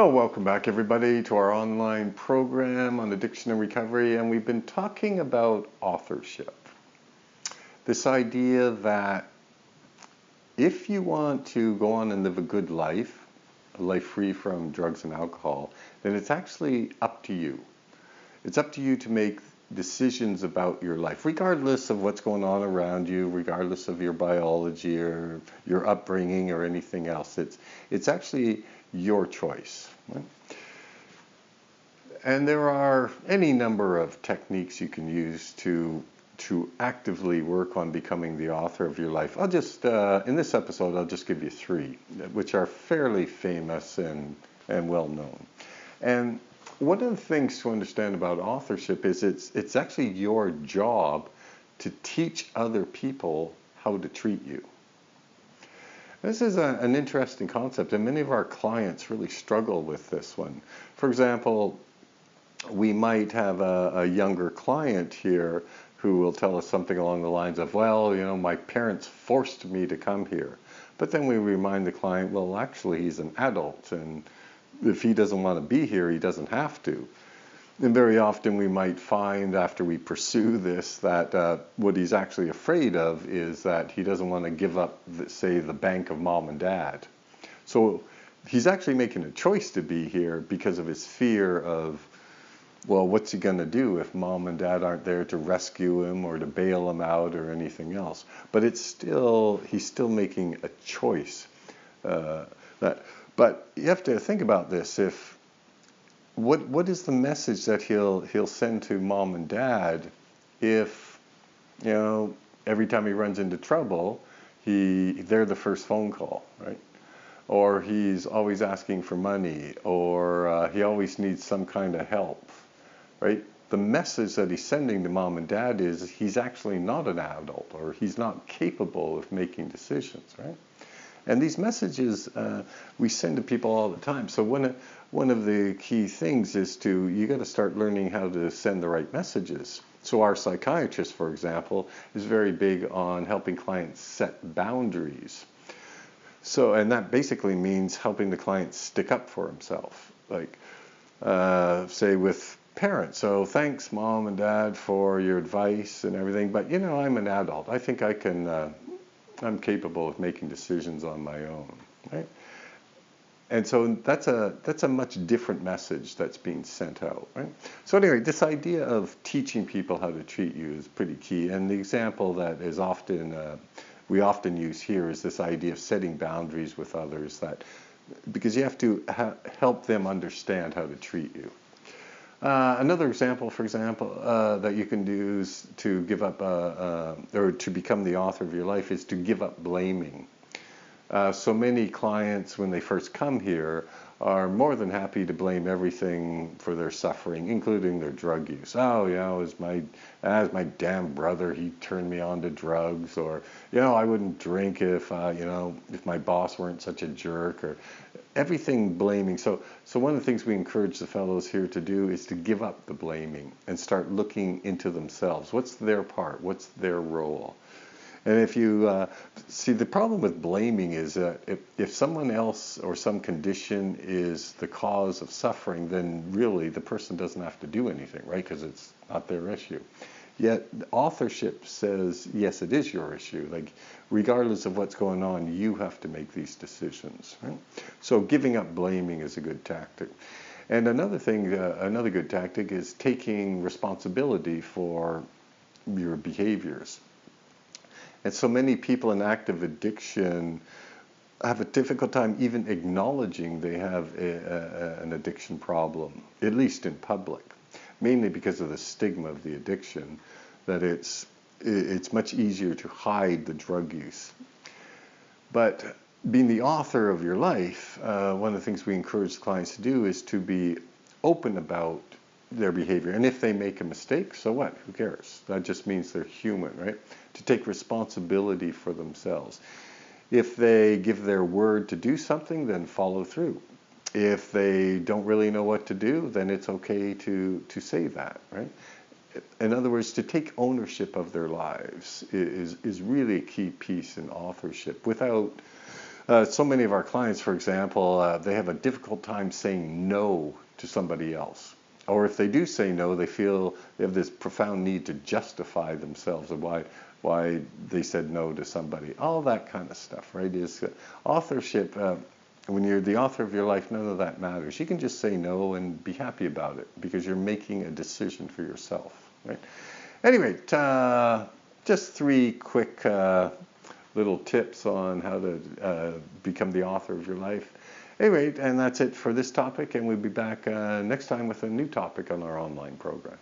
Well, welcome back everybody to our online program on addiction and recovery, and we've been talking about authorship. This idea that if you want to go on and live a life free from drugs and alcohol, then it's actually up to you. It's up to you to make decisions about your life, regardless of what's going on around you, regardless of your biology or your upbringing or anything else. It's actually your choice. Right? And there are any number of techniques you can use to actively work on becoming the author of your life. I'll just in this episode I'll just give you three, which are fairly famous and well known. And one of the things to understand about authorship is it's actually your job to teach other people how to treat you. This is an interesting concept, and many of our clients really struggle with this one. For example, we might have a younger client here who will tell us something along the lines of, well, you know, my parents forced me to come here. But then we remind the client, well, actually, he's an adult, and if he doesn't want to be here, he doesn't have to. And very often we might find after we pursue this that what he's actually afraid of is that he doesn't want to give up, say, the bank of mom and dad. So he's actually making a choice to be here because of his fear of, well, what's he going to do if mom and dad aren't there to rescue him or to bail him out or anything else? But he's still making a choice. But you have to think about this. What is the message that he'll send to mom and dad if, you know, every time he runs into trouble, they're the first phone call, right? Or he's always asking for money, or he always needs some kind of help, right? The message that he's sending to mom and dad is he's actually not an adult, or he's not capable of making decisions, right? And these messages we send to people all the time. So one of the key things is you got to start learning how to send the right messages. So our psychiatrist, for example, is very big on helping clients set boundaries. So, and that basically means helping the client stick up for himself. Like, say with parents. So thanks, mom and dad, for your advice and everything. But, you know, I'm an adult. I think I'm capable of making decisions on my own, right? And so that's a much different message that's being sent out, right? So anyway, this idea of teaching people how to treat you is pretty key. And the example that is we often use here is this idea of setting boundaries with others, because you have to help them understand how to treat you. Another example, for example, that you can do to give up, or to become the author of your life, is to give up blaming. So many clients, when they first come here, are more than happy to blame everything for their suffering, including their drug use. Oh, you know, as my damn brother, he turned me on to drugs, or, you know, I wouldn't drink if my boss weren't such a jerk, or everything blaming. So one of the things we encourage the fellows here to do is to give up the blaming and start looking into themselves. What's their part? What's their role? And if you see, the problem with blaming is that if someone else or some condition is the cause of suffering, then really the person doesn't have to do anything, right? Because it's not their issue. Yet authorship says, yes, it is your issue. Like, regardless of what's going on, you have to make these decisions, right? So giving up blaming is a good tactic. And another thing, another good tactic is taking responsibility for your behaviors. And so many people in active addiction have a difficult time even acknowledging they have an addiction problem, at least in public, mainly because of the stigma of the addiction, that it's much easier to hide the drug use. But being the author of your life, one of the things we encourage clients to do is to be open about their behavior. And if they make a mistake, so what? Who cares? That just means they're human, right? To take responsibility for themselves. If they give their word to do something, then follow through. If they don't really know what to do, then it's okay to say that, right? In other words, to take ownership of their lives is really a key piece in authorship. Without So many of our clients, for example, they have a difficult time saying no to somebody else. Or if they do say no, they feel they have this profound need to justify themselves and why they said no to somebody. All that kind of stuff, right? Is authorship. When you're the author of your life, none of that matters. You can just say no and be happy about it because you're making a decision for yourself, right? Anyway, just 3 quick little tips on how to become the author of your life. Anyway, and that's it for this topic, and we'll be back next time with a new topic on our online program.